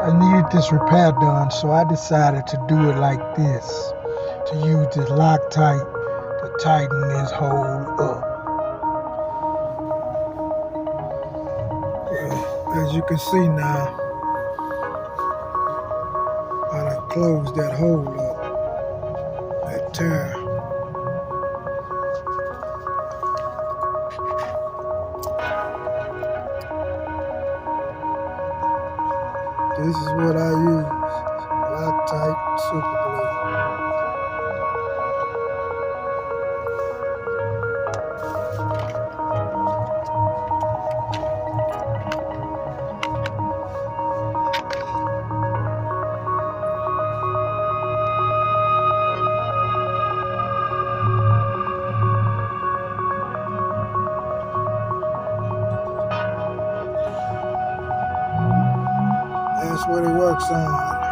I need this repair done, so I decided to do it like this. To use this Loctite to tighten this hole up. As you can see now, I done closed that hole up, that tear. This is what I use, Loctite super glue. That's what it works on.